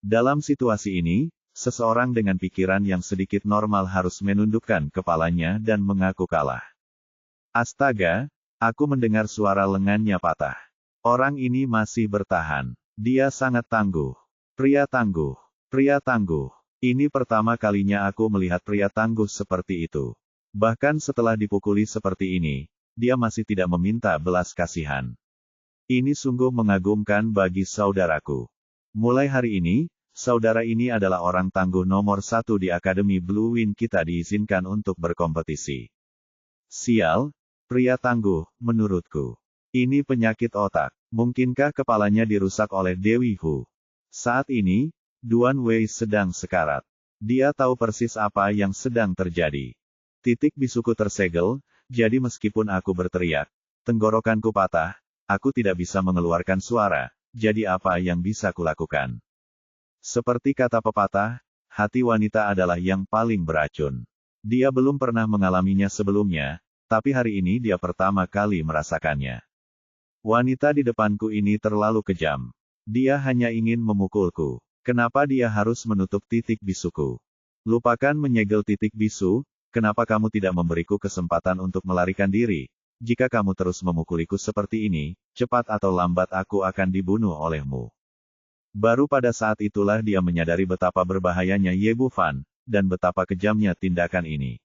Dalam situasi ini, seseorang dengan pikiran yang sedikit normal harus menundukkan kepalanya dan mengaku kalah. Astaga, aku mendengar suara lengannya patah. Orang ini masih bertahan. Dia sangat tangguh. Pria tangguh. Pria tangguh. Ini pertama kalinya aku melihat pria tangguh seperti itu. Bahkan setelah dipukuli seperti ini, dia masih tidak meminta belas kasihan. Ini sungguh mengagumkan bagi saudaraku. Mulai hari ini, saudara ini adalah orang tangguh nomor 1 di Akademi Blue Wind. Kita diizinkan untuk berkompetisi. Sial, pria tangguh, menurutku. Ini penyakit otak. Mungkinkah kepalanya dirusak oleh Dewi Hu? Saat ini, Duan Wei sedang sekarat. Dia tahu persis apa yang sedang terjadi. Titik bisuku tersegel, jadi meskipun aku berteriak, tenggorokanku patah, aku tidak bisa mengeluarkan suara. Jadi apa yang bisa kulakukan? Seperti kata pepatah, hati wanita adalah yang paling beracun. Dia belum pernah mengalaminya sebelumnya, tapi hari ini dia pertama kali merasakannya. Wanita di depanku ini terlalu kejam. Dia hanya ingin memukulku. Kenapa dia harus menutup titik bisuku? Lupakan menyegel titik bisu, kenapa kamu tidak memberiku kesempatan untuk melarikan diri? Jika kamu terus memukuliku seperti ini, cepat atau lambat aku akan dibunuh olehmu. Baru pada saat itulah dia menyadari betapa berbahayanya Ye Bufan, dan betapa kejamnya tindakan ini.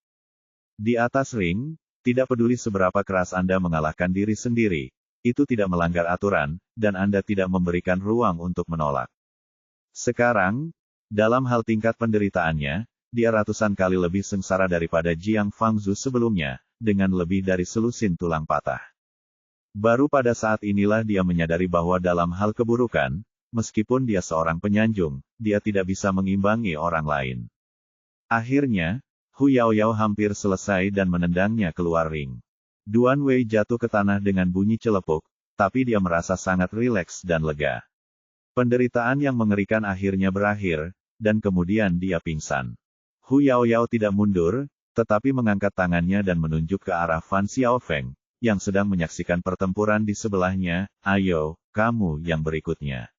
Di atas ring, tidak peduli seberapa keras Anda mengalahkan diri sendiri, itu tidak melanggar aturan, dan Anda tidak memberikan ruang untuk menolak. Sekarang, dalam hal tingkat penderitaannya, dia ratusan kali lebih sengsara daripada Jiang Fangzhu sebelumnya, dengan lebih dari selusin tulang patah. Baru pada saat inilah dia menyadari bahwa dalam hal keburukan, meskipun dia seorang penyanjung, dia tidak bisa mengimbangi orang lain. Akhirnya, Hu Yaoyao hampir selesai dan menendangnya keluar ring. Duan Wei jatuh ke tanah dengan bunyi celepuk, tapi dia merasa sangat rileks dan lega. Penderitaan yang mengerikan akhirnya berakhir, dan kemudian dia pingsan. Hu Yaoyao tidak mundur, tetapi mengangkat tangannya dan menunjuk ke arah Fan Xiaofeng, yang sedang menyaksikan pertempuran di sebelahnya. Ayo, kamu yang berikutnya.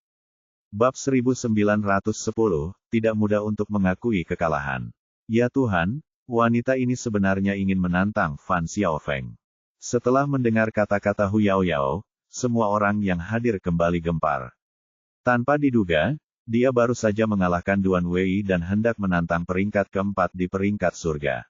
Bab 1910, tidak mudah untuk mengakui kekalahan. Ya Tuhan, wanita ini sebenarnya ingin menantang Fan Xiaofeng. Setelah mendengar kata-kata Hu Yaoyao, semua orang yang hadir kembali gempar. Tanpa diduga, dia baru saja mengalahkan Duan Wei dan hendak menantang peringkat keempat di peringkat surga.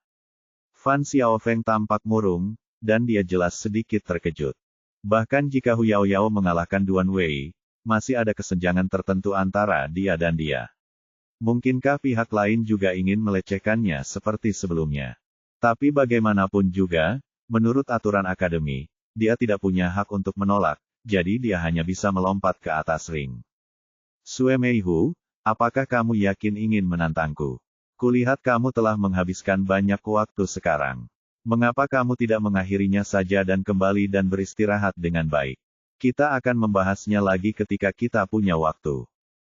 Fan Xiaofeng tampak murung, dan dia jelas sedikit terkejut. Bahkan jika Hu Yaoyao mengalahkan Duan Wei, masih ada kesenjangan tertentu antara dia dan dia. Mungkinkah pihak lain juga ingin melecehkannya seperti sebelumnya? Tapi bagaimanapun juga, menurut aturan akademi, dia tidak punya hak untuk menolak, jadi dia hanya bisa melompat ke atas ring. Sue Meihu, apakah kamu yakin ingin menantangku? Kulihat kamu telah menghabiskan banyak waktu sekarang. Mengapa kamu tidak mengakhirinya saja dan kembali dan beristirahat dengan baik? Kita akan membahasnya lagi ketika kita punya waktu.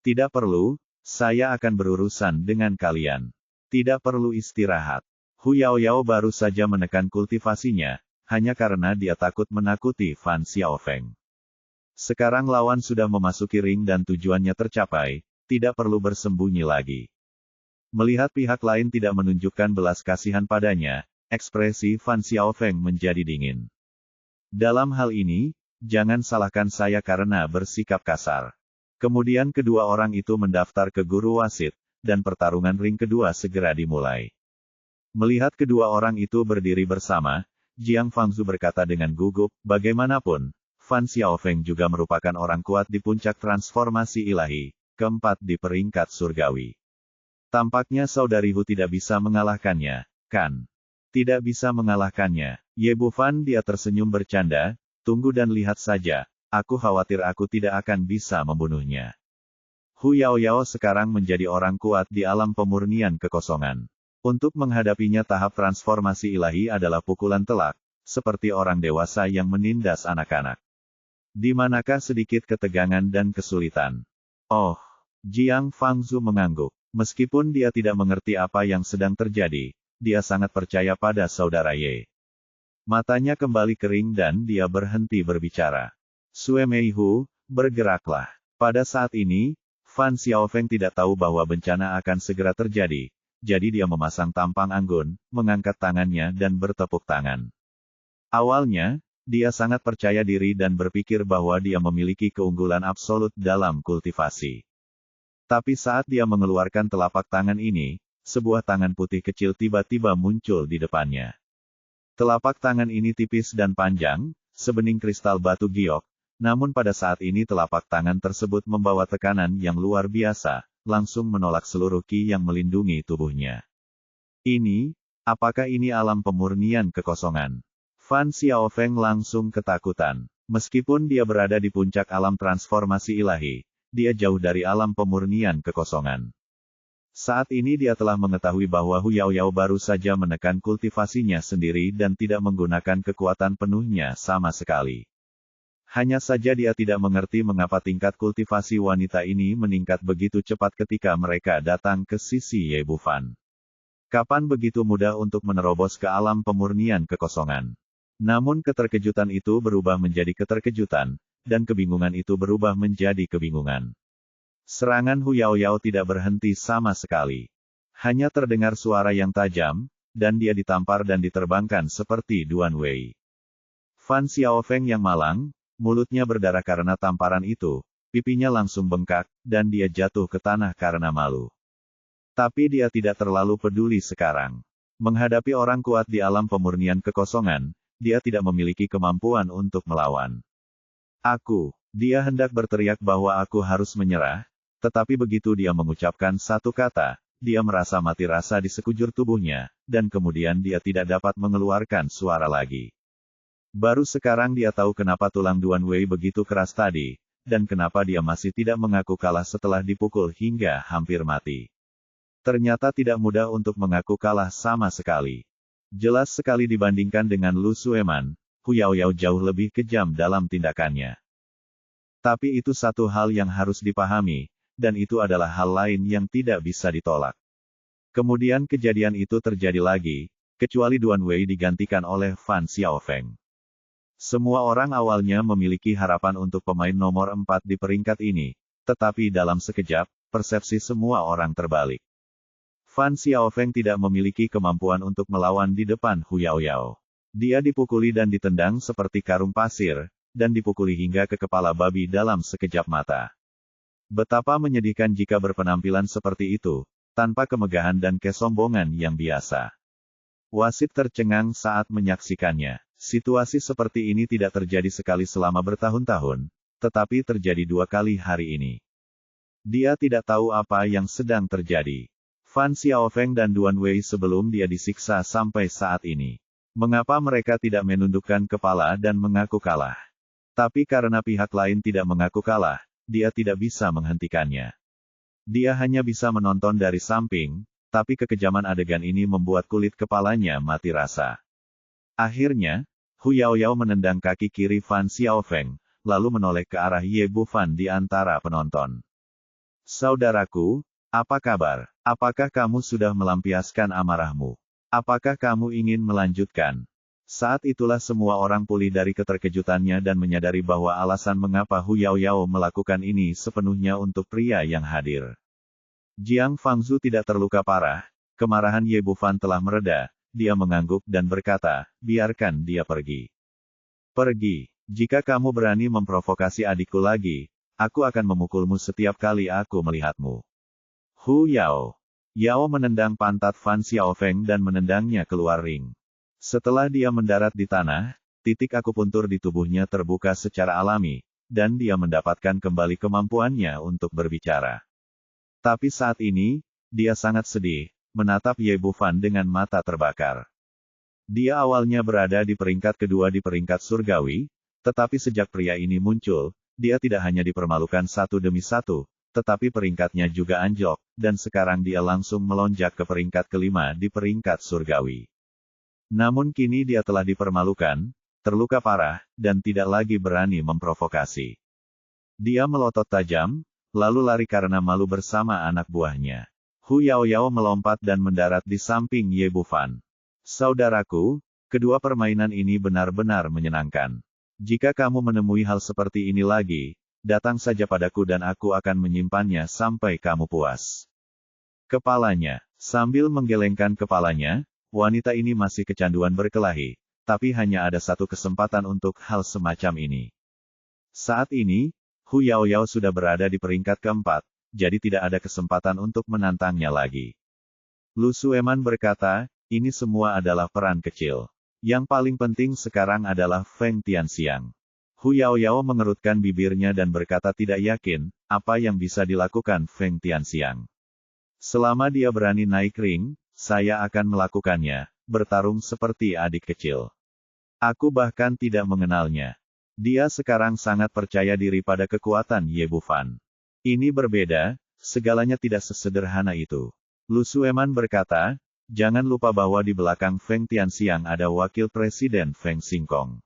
Tidak perlu, saya akan berurusan dengan kalian. Tidak perlu istirahat. Hu Yaoyao baru saja menekan kultivasinya, hanya karena dia takut menakuti Fan Xiaofeng. Sekarang lawan sudah memasuki ring dan tujuannya tercapai, tidak perlu bersembunyi lagi. Melihat pihak lain tidak menunjukkan belas kasihan padanya, ekspresi Fan Xiaofeng menjadi dingin. Dalam hal ini, jangan salahkan saya karena bersikap kasar. Kemudian kedua orang itu mendaftar ke guru wasit, dan pertarungan ring kedua segera dimulai. Melihat kedua orang itu berdiri bersama, Jiang Fangzu berkata dengan gugup, bagaimanapun, Fan Xiaofeng juga merupakan orang kuat di puncak transformasi ilahi, keempat di peringkat surgawi. Tampaknya saudari Hu tidak bisa mengalahkannya, kan? Tidak bisa mengalahkannya. Ye Bufan dia tersenyum bercanda, tunggu dan lihat saja, aku khawatir aku tidak akan bisa membunuhnya. Hu Yaoyao sekarang menjadi orang kuat di alam pemurnian kekosongan. Untuk menghadapinya tahap transformasi ilahi adalah pukulan telak, seperti orang dewasa yang menindas anak-anak. Di manakah sedikit ketegangan dan kesulitan? Oh, Jiang Fangzu mengangguk. Meskipun dia tidak mengerti apa yang sedang terjadi, dia sangat percaya pada saudara Ye. Matanya kembali kering dan dia berhenti berbicara. Sue Meihu, bergeraklah. Pada saat ini, Fan Xiaofeng tidak tahu bahwa bencana akan segera terjadi, jadi dia memasang tampang anggun, mengangkat tangannya dan bertepuk tangan. Awalnya, dia sangat percaya diri dan berpikir bahwa dia memiliki keunggulan absolut dalam kultivasi. Tapi saat dia mengeluarkan telapak tangan ini, sebuah tangan putih kecil tiba-tiba muncul di depannya. Telapak tangan ini tipis dan panjang, sebening kristal batu giok, namun pada saat ini telapak tangan tersebut membawa tekanan yang luar biasa, langsung menolak seluruh ki yang melindungi tubuhnya. Apakah ini alam pemurnian kekosongan? Fan Xiaofeng langsung ketakutan. Meskipun dia berada di puncak alam transformasi ilahi, dia jauh dari alam pemurnian kekosongan. Saat ini dia telah mengetahui bahwa Hu Yaoyao baru saja menekan kultivasinya sendiri dan tidak menggunakan kekuatan penuhnya sama sekali. Hanya saja dia tidak mengerti mengapa tingkat kultivasi wanita ini meningkat begitu cepat ketika mereka datang ke sisi Ye Bufan. Kapan begitu mudah untuk menerobos ke alam pemurnian kekosongan? Namun keterkejutan itu berubah menjadi keterkejutan, dan kebingungan itu berubah menjadi kebingungan. Serangan Hu Yaoyao tidak berhenti sama sekali. Hanya terdengar suara yang tajam, dan dia ditampar dan diterbangkan seperti Duan Wei. Fan Xiaofeng yang malang, mulutnya berdarah karena tamparan itu, pipinya langsung bengkak, dan dia jatuh ke tanah karena malu. Tapi dia tidak terlalu peduli sekarang. Menghadapi orang kuat di alam pemurnian kekosongan, dia tidak memiliki kemampuan untuk melawan. Dia hendak berteriak bahwa aku harus menyerah, tetapi begitu dia mengucapkan satu kata, dia merasa mati rasa di sekujur tubuhnya, dan kemudian dia tidak dapat mengeluarkan suara lagi. Baru sekarang dia tahu kenapa tulang Duan Wei begitu keras tadi, dan kenapa dia masih tidak mengaku kalah setelah dipukul hingga hampir mati. Ternyata tidak mudah untuk mengaku kalah sama sekali. Jelas sekali dibandingkan dengan Lu Sueman, Hu Yaoyao jauh lebih kejam dalam tindakannya. Tapi itu satu hal yang harus dipahami, dan itu adalah hal lain yang tidak bisa ditolak. Kemudian kejadian itu terjadi lagi, kecuali Duan Wei digantikan oleh Fan Xiaofeng. Semua orang awalnya memiliki harapan untuk pemain nomor 4 di peringkat ini, tetapi dalam sekejap, persepsi semua orang terbalik. Fan Xiaofeng tidak memiliki kemampuan untuk melawan di depan Hu Yaoyao. Dia dipukuli dan ditendang seperti karung pasir, dan dipukuli hingga ke kepala babi dalam sekejap mata. Betapa menyedihkan jika berpenampilan seperti itu, tanpa kemegahan dan kesombongan yang biasa. Wasit tercengang saat menyaksikannya. Situasi seperti ini tidak terjadi sekali selama bertahun-tahun, tetapi terjadi 2 kali hari ini. Dia tidak tahu apa yang sedang terjadi. Fan Xiaofeng dan Duan Wei sebelum dia disiksa sampai saat ini. Mengapa mereka tidak menundukkan kepala dan mengaku kalah? Tapi karena pihak lain tidak mengaku kalah, dia tidak bisa menghentikannya. Dia hanya bisa menonton dari samping, tapi kekejaman adegan ini membuat kulit kepalanya mati rasa. Akhirnya, Hu Yaoyao menendang kaki kiri Fan Xiaofeng, lalu menoleh ke arah Ye Bufan di antara penonton. Saudaraku, apa kabar? Apakah kamu sudah melampiaskan amarahmu? Apakah kamu ingin melanjutkan? Saat itulah semua orang pulih dari keterkejutannya dan menyadari bahwa alasan mengapa Hu Yaoyao melakukan ini sepenuhnya untuk pria yang hadir. Jiang Fangzu tidak terluka parah, kemarahan Ye Bufan telah mereda, dia mengangguk dan berkata, biarkan dia pergi. Pergi, jika kamu berani memprovokasi adikku lagi, aku akan memukulmu setiap kali aku melihatmu. Hu Yao. Yao menendang pantat Fan Xiaofeng dan menendangnya keluar ring. Setelah dia mendarat di tanah, titik akupuntur di tubuhnya terbuka secara alami, dan dia mendapatkan kembali kemampuannya untuk berbicara. Tapi saat ini, dia sangat sedih, menatap Ye Bufan dengan mata terbakar. Dia awalnya berada di peringkat kedua di peringkat surgawi, tetapi sejak pria ini muncul, dia tidak hanya dipermalukan satu demi satu, tetapi peringkatnya juga anjlok, dan sekarang dia langsung melonjak ke peringkat kelima di peringkat surgawi. Namun kini dia telah dipermalukan, terluka parah, dan tidak lagi berani memprovokasi. Dia melotot tajam, lalu lari karena malu bersama anak buahnya. Hu Yaoyao melompat dan mendarat di samping Ye Bufan. Saudaraku, kedua permainan ini benar-benar menyenangkan. Jika kamu menemui hal seperti ini lagi, datang saja padaku dan aku akan menyimpannya sampai kamu puas. Kepalanya, sambil menggelengkan kepalanya, wanita ini masih kecanduan berkelahi, tapi hanya ada satu kesempatan untuk hal semacam ini. Saat ini, Hu Yaoyao sudah berada di peringkat keempat, jadi tidak ada kesempatan untuk menantangnya lagi. Lu Sueman berkata, ini semua adalah peran kecil. Yang paling penting sekarang adalah Feng Tianxiang. Hu Yaoyao mengerutkan bibirnya dan berkata tidak yakin, apa yang bisa dilakukan Feng Tianxiang. Selama dia berani naik ring, saya akan melakukannya, bertarung seperti adik kecil. Aku bahkan tidak mengenalnya. Dia sekarang sangat percaya diri pada kekuatan Ye Bufan. Ini berbeda, segalanya tidak sesederhana itu. Lu Sueman berkata, jangan lupa bahwa di belakang Feng Tianxiang ada wakil presiden Feng Xingkong.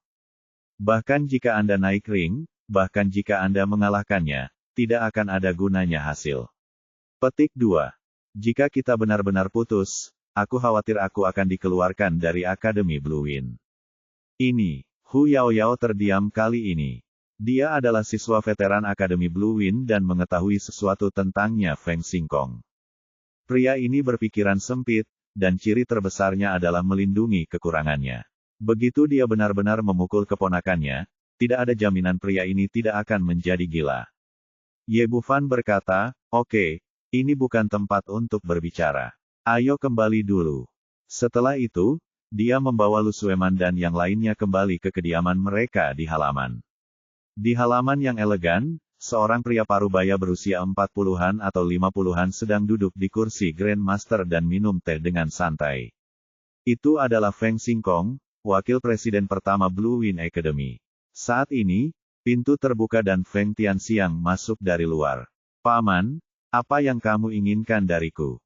Bahkan jika Anda naik ring, bahkan jika Anda mengalahkannya, tidak akan ada gunanya hasil. Petik 2. Jika kita benar-benar putus, aku khawatir aku akan dikeluarkan dari Akademi Blue Wind. Ini, Hu Yaoyao terdiam kali ini. Dia adalah siswa veteran Akademi Blue Wind dan mengetahui sesuatu tentangnya Feng Xingkong. Pria ini berpikiran sempit, dan ciri terbesarnya adalah melindungi kekurangannya. Begitu dia benar-benar memukul keponakannya, tidak ada jaminan pria ini tidak akan menjadi gila. Ye Bufan berkata, oke, ini bukan tempat untuk berbicara. Ayo kembali dulu. Setelah itu, dia membawa Lu Sueman dan yang lainnya kembali ke kediaman mereka di halaman. Di halaman yang elegan, seorang pria parubaya berusia 40-an atau 50-an sedang duduk di kursi Grandmaster dan minum teh dengan santai. Itu adalah Feng Xingkong, wakil presiden pertama Blue Wind Academy. Saat ini, pintu terbuka dan Feng Tianxiang masuk dari luar. Paman, apa yang kamu inginkan dariku?